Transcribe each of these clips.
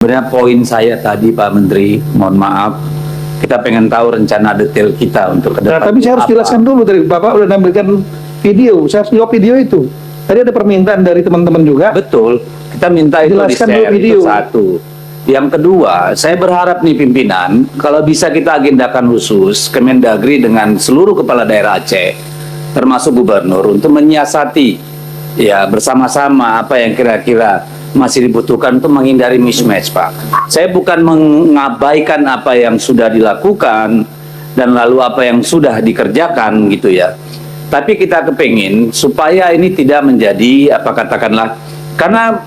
Sebenarnya poin saya tadi Pak Menteri, mohon maaf, kita pengen tahu rencana detail kita untuk ke Nah, depan. tapi saya harus apa. jelaskan dulu, dari Bapak udah nampilkan video, saya harus jawab video itu. Tadi ada permintaan dari teman-teman juga. Betul, kita minta itu Jelaskan dulu di-share, video. itu satu. Yang kedua, saya berharap nih pimpinan, kalau bisa kita agendakan khusus Kemendagri dengan seluruh kepala daerah Aceh, termasuk gubernur, untuk menyiasati ya bersama-sama apa yang kira-kira masih dibutuhkan untuk menghindari mismatch, Pak. Saya bukan mengabaikan apa yang sudah dilakukan dan lalu apa yang sudah dikerjakan gitu ya. Tapi kita kepingin supaya ini tidak menjadi apa katakanlah, karena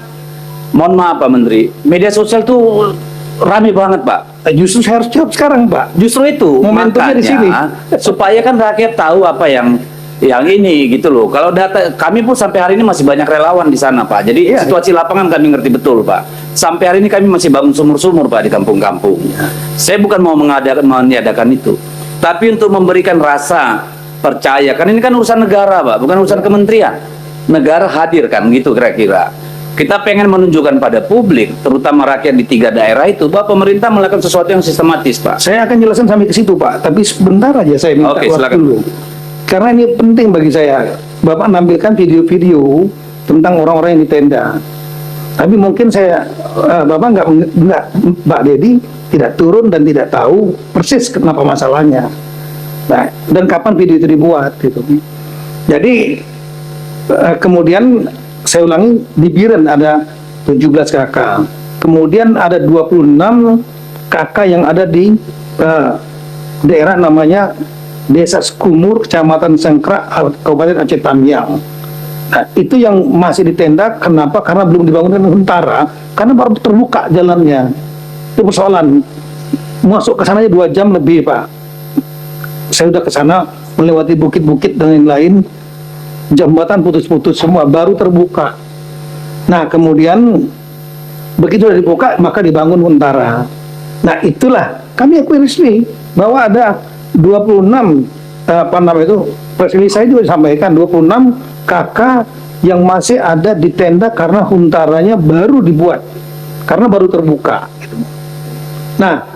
mohon maaf Pak Menteri, media sosial tuh rame banget Pak. Justru saya harus jawab sekarang, Pak. Justru itu Momentumnya di sini. supaya kan rakyat tahu apa yang ini gitu loh. Kalau data kami pun sampai hari ini masih banyak relawan di sana Pak. Jadi Iya. situasi lapangan kami ngerti betul Pak. Sampai hari ini kami masih bangun sumur-sumur Pak di kampung-kampung. Saya bukan mau meniadakan itu, tapi untuk memberikan rasa percaya. Kan ini kan urusan negara Pak, bukan urusan kementerian. Negara hadir kan gitu kira-kira. Kita pengen menunjukkan pada publik, terutama rakyat di 3 daerah itu, bahwa pemerintah melakukan sesuatu yang sistematis Pak. Saya akan jelaskan sampai ke situ, Pak. Tapi sebentar aja saya minta Oke, waktu silakan. dulu. Karena ini penting bagi saya. Bapak nampilkan video-video tentang orang-orang yang di tenda. Tapi mungkin Bapak nggak, Mbak Dedi tidak turun dan tidak tahu persis kenapa masalahnya. Nah, dan kapan video itu dibuat gitu. Jadi kemudian saya ulangi, di Biren ada 17 kakak. Kemudian ada 26 kakak yang ada di daerah namanya Desa Skumur, Kecamatan Sengkrak, Kabupaten Aceh Tamiang. Nah, itu yang masih di tenda. Kenapa? Karena belum dibangunkan huntara, karena baru terbuka jalannya. Itu persoalan. Masuk ke sana aja 2 jam lebih, Pak. Saya udah ke sana melewati bukit-bukit dan lain-lain. Jembatan putus-putus semua, baru terbuka. Nah, kemudian begitu sudah dibuka, maka dibangun huntara. Nah, itulah kami akui resmi bahwa ada 26 press release saya juga disampaikan 26 kakak yang masih ada di tenda karena huntaranya baru dibuat, karena baru terbuka gitu. Nah,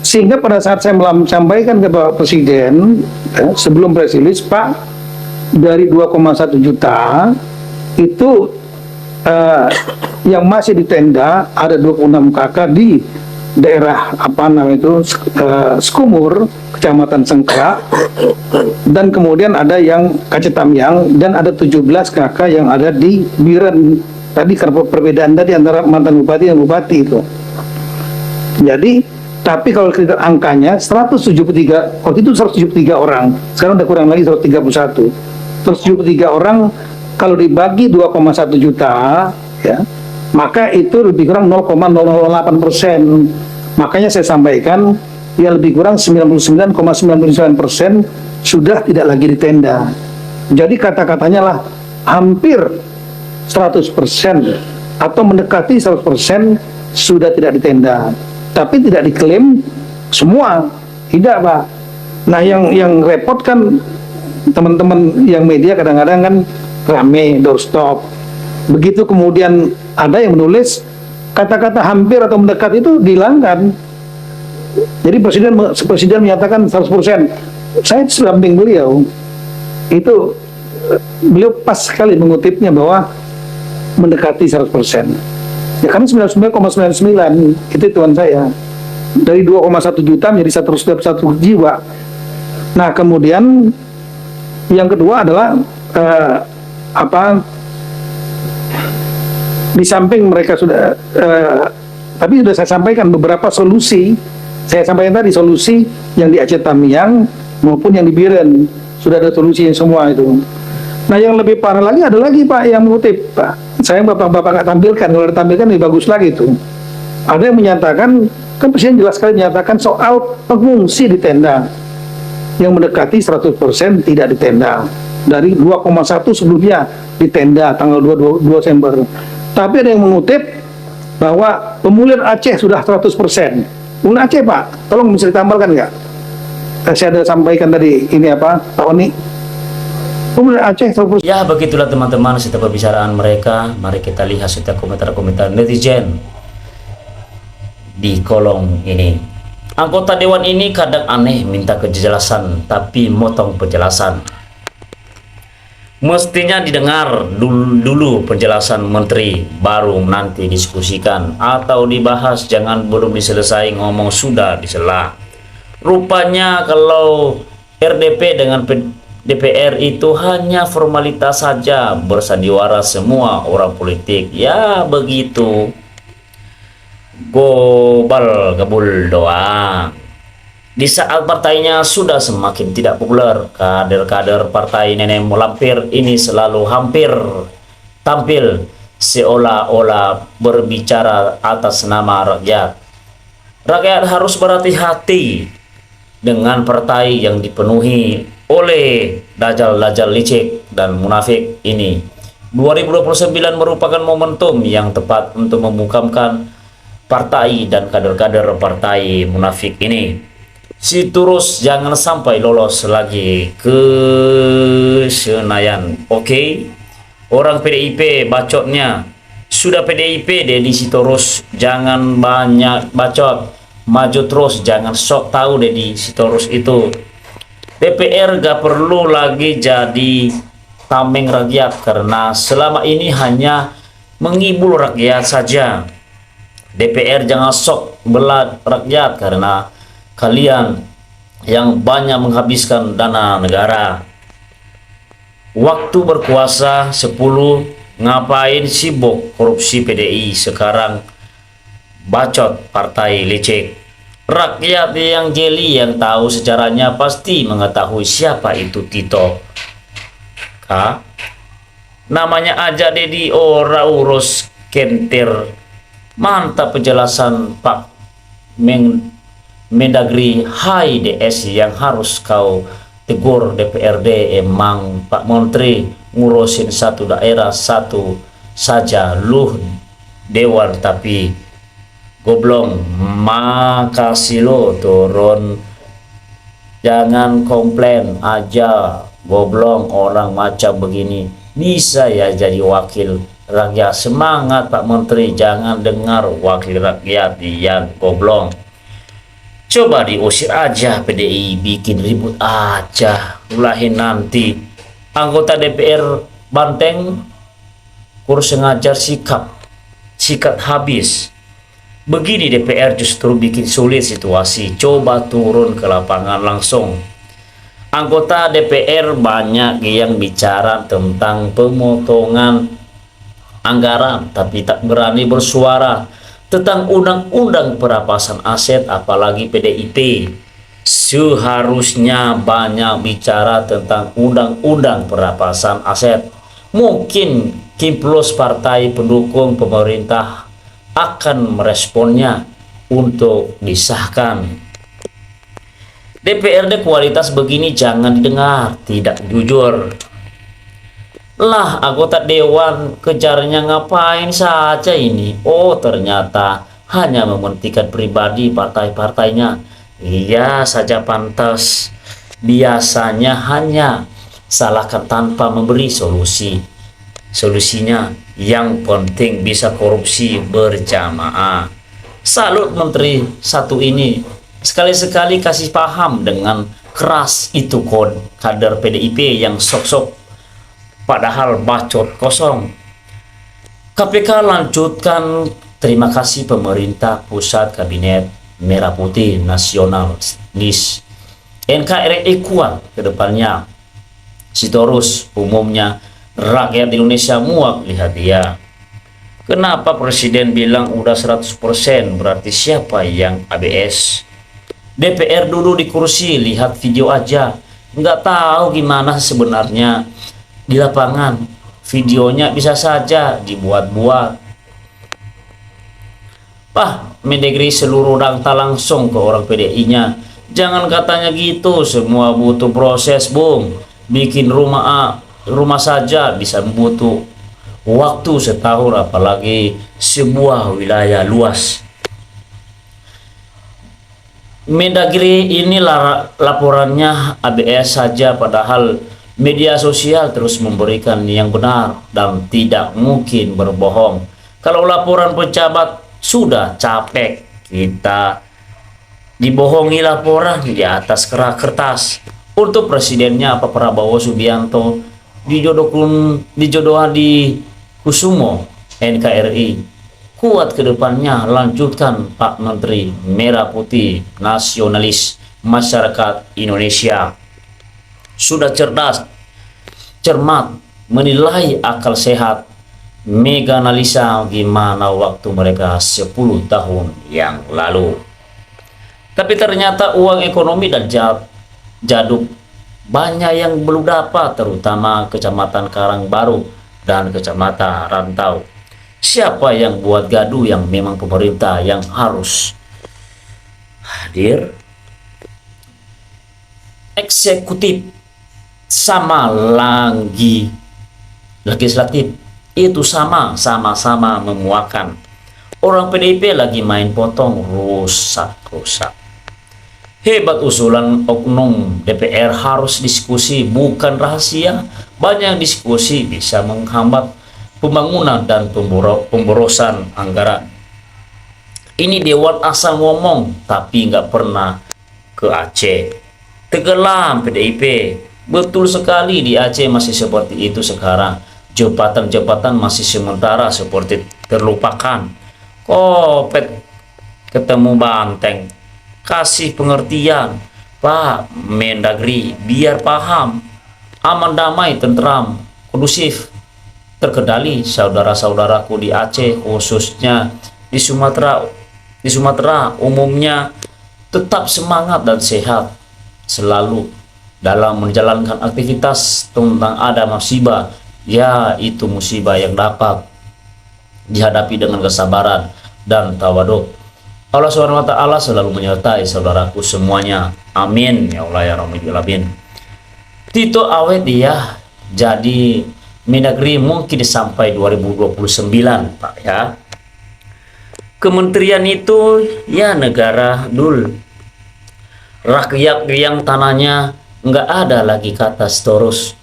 sehingga pada saat saya sampaikan ke Bapak Presiden sebelum press release, Pak, dari 2,1 juta itu yang masih di tenda ada 26 kakak di daerah Skumur, Kecamatan Sengkrak, dan kemudian ada yang Aceh Tamiang, dan ada 17 kakak yang ada di Biren. Tadi karena perbedaan tadi antara mantan bupati dan bupati itu. Jadi, tapi kalau kita angkanya 173, waktu itu 173 orang, sekarang udah kurang lagi 131. 173 orang kalau dibagi 2,1 juta ya, maka itu lebih kurang 0,008%. Makanya saya sampaikan ya lebih kurang 99,99% sudah tidak lagi di tenda. Jadi kata-katanya lah hampir 100% atau mendekati 100% sudah tidak di tenda. Tapi tidak diklaim semua, tidak Pak. Nah yang repot kan teman-teman yang media kadang-kadang kan rame doorstop. Begitu kemudian ada yang menulis kata-kata hampir atau mendekat itu dihilangkan. Jadi presiden menyatakan 100%. Saya selamping beliau. Itu beliau pas sekali mengutipnya bahwa mendekati 100%. Ya karena 99,99 itu hitungan saya. Dari 2,1 juta menjadi 101 jiwa. Nah, kemudian yang kedua adalah di samping mereka sudah tapi sudah saya sampaikan beberapa solusi. Saya sampaikan tadi solusi yang di Aceh Tamiang maupun yang di Biren sudah ada solusinya semua itu. Nah, yang lebih parah lagi ada lagi Pak yang mengutip, Pak. Saya bapak-bapak nggak tampilkan, kalau ditampilkan lebih bagus lagi itu. Ada yang menyatakan, kan Presiden jelas sekali menyatakan soal pengungsi di tenda yang mendekati 100% tidak di tenda. Dari 2,1 sebelumnya di tenda tanggal 22 Desember. Tapi ada yang mengutip bahwa pemulihan Aceh sudah 100%. Pemulihan Aceh Pak, tolong bisa ditambahkan nggak? Saya ada sampaikan tadi ini Pak Oni. Pemulihan Aceh 100%. Ya, begitulah teman-teman setiap pembicaraan mereka. Mari kita lihat setiap komentar-komentar netizen. di kolom ini. Anggota dewan ini kadang aneh minta kejelasan tapi motong penjelasan. Mestinya didengar dulu penjelasan menteri, baru nanti diskusikan atau dibahas, jangan belum diselesai ngomong sudah disela. Rupanya kalau RDP dengan DPR itu hanya formalitas saja, bersandiwara semua orang politik. Ya begitu, gobal gabul doang. Di saat partainya sudah semakin tidak populer, kader-kader partai nenek lampir ini selalu hampir tampil seolah-olah berbicara atas nama rakyat. Rakyat harus berhati-hati dengan partai yang dipenuhi oleh dajal-dajal licik dan munafik ini. 2029 merupakan momentum yang tepat untuk membukamkan partai dan kader-kader partai munafik ini. Sitorus jangan sampai lolos lagi ke Senayan. Oke? Orang PDIP bacotnya sudah PDIP Deddy Sitorus, jangan banyak bacot, maju terus, jangan sok tahu Deddy Sitorus itu. DPR gak perlu lagi jadi tameng rakyat karena selama ini hanya menghibur rakyat saja. DPR jangan sok belat rakyat karena kalian yang banyak menghabiskan dana negara. Waktu berkuasa 10, ngapain sibuk korupsi PDI, sekarang bacot partai licik. Rakyat yang jeli, yang tahu sejarahnya pasti mengetahui siapa itu Tito. Namanya aja Dedi ora urus kentir. Mantap penjelasan Pak Mendagri. Hai DS, yang harus kau tegur DPRD, emang Pak Menteri ngurusin satu daerah satu saja, lu dewan tapi goblong. Makasih lo turun, jangan komplain aja goblong. Orang macam begini bisa ya jadi wakil rakyat. Semangat Pak Menteri, jangan dengar wakil rakyat yang goblong. Coba diusir aja PDI, bikin ribut aja, ulahin nanti. Anggota DPR banteng, kurus ngajar sikat habis. Begini DPR justru bikin sulit situasi. Coba turun ke lapangan langsung. Anggota DPR banyak yang bicara tentang pemotongan anggaran, tapi tak berani bersuara tentang undang-undang perampasan aset, apalagi PDIP. Seharusnya banyak bicara tentang undang-undang perampasan aset. Mungkin Kimplos partai pendukung pemerintah akan meresponnya untuk disahkan. DPRD kualitas begini jangan didengar, tidak jujur. Lah, anggota dewan kejarnya ngapain saja ini? Oh, ternyata hanya mementingkan pribadi partai-partainya. Iya saja pantas. Biasanya hanya salahkan tanpa memberi solusi. Solusinya yang penting bisa korupsi berjamaah. Salut Menteri satu ini. Sekali-sekali kasih paham dengan keras itu kader PDIP yang sok-sok padahal bacot kosong. KPK lanjutkan. Terima kasih pemerintah pusat, kabinet merah putih nasional NIS. NKRI kuat ke depannya. Sitorus umumnya rakyat Indonesia muak lihat dia. Kenapa presiden bilang udah 100%, berarti siapa yang ABS? DPR dulu di kursi, lihat video aja. Nggak tahu gimana sebenarnya di lapangan. Videonya bisa saja dibuat-buat. Pak Mendagri seluruh data langsung ke orang PDI-nya. Jangan katanya gitu, semua butuh proses, Bung. Bikin rumah saja bisa butuh waktu setahun, apalagi sebuah wilayah luas. Mendagri ini laporannya ABS saja, padahal media sosial terus memberikan yang benar dan tidak mungkin berbohong. Kalau laporan pejabat sudah capek kita dibohongi laporan di atas kertas. Untuk presidennya Pak Prabowo Subianto dijodohan di Kusumo NKRI. Kuat ke depannya, lanjutkan Pak Menteri, merah putih nasionalis masyarakat Indonesia. Sudah cerdas, cermat, menilai akal sehat, mega analisa gimana waktu mereka 10 tahun yang lalu. Tapi ternyata uang ekonomi dan jaduk banyak yang belum dapat, terutama Kecamatan Karangbaru dan Kecamatan Rantau. Siapa yang buat gaduh yang memang pemerintah yang harus hadir? Eksekutif sama lagi legislatif itu sama-sama memuakan. Orang PDIP lagi main potong, rusak. Hebat usulan oknum DPR, harus diskusi, bukan rahasia. Banyak diskusi bisa menghambat pembangunan dan pemborosan anggaran. Ini Dewan asal ngomong tapi nggak pernah ke Aceh. Tenggelam PDIP. Betul sekali, di Aceh masih seperti itu sekarang. Jabatan-jabatan masih sementara seperti terlupakan. Kopet ketemu banteng. Kasih pengertian Pak Mendagri biar paham. Aman, damai, tentram, kondusif, terkendali. Saudara-saudaraku di Aceh, khususnya di Sumatera umumnya, tetap semangat dan sehat selalu dalam menjalankan aktivitas. Tentang ada musibah, ya itu musibah yang dapat dihadapi dengan kesabaran dan tawaduk. Allah SWT selalu menyertai saudaraku semuanya. Amin ya Allah ya Rabbil alamin. Tito awet dia jadi Mendagri mungkin sampai 2029 Pak ya. Kementerian itu ya negara dul. Rakyat yang tanahnya nggak ada lagi kata seterus.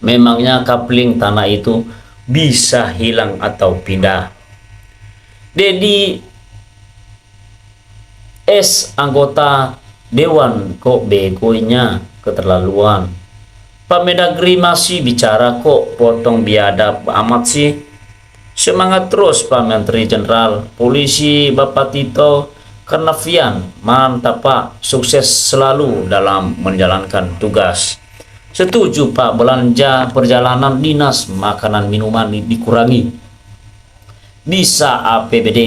Memangnya kapling tanah itu bisa hilang atau pindah. Dedi anggota Dewan kok begonya keterlaluan. Pak Mendagri masih bicara kok potong biadab amat sih. Semangat terus Pak Menteri Jenderal Polisi Bapak Tito Karnavian. Mantap Pak, sukses selalu dalam menjalankan tugas. Setuju Pak, belanja perjalanan dinas makanan minuman dikurangi. Bisa APBD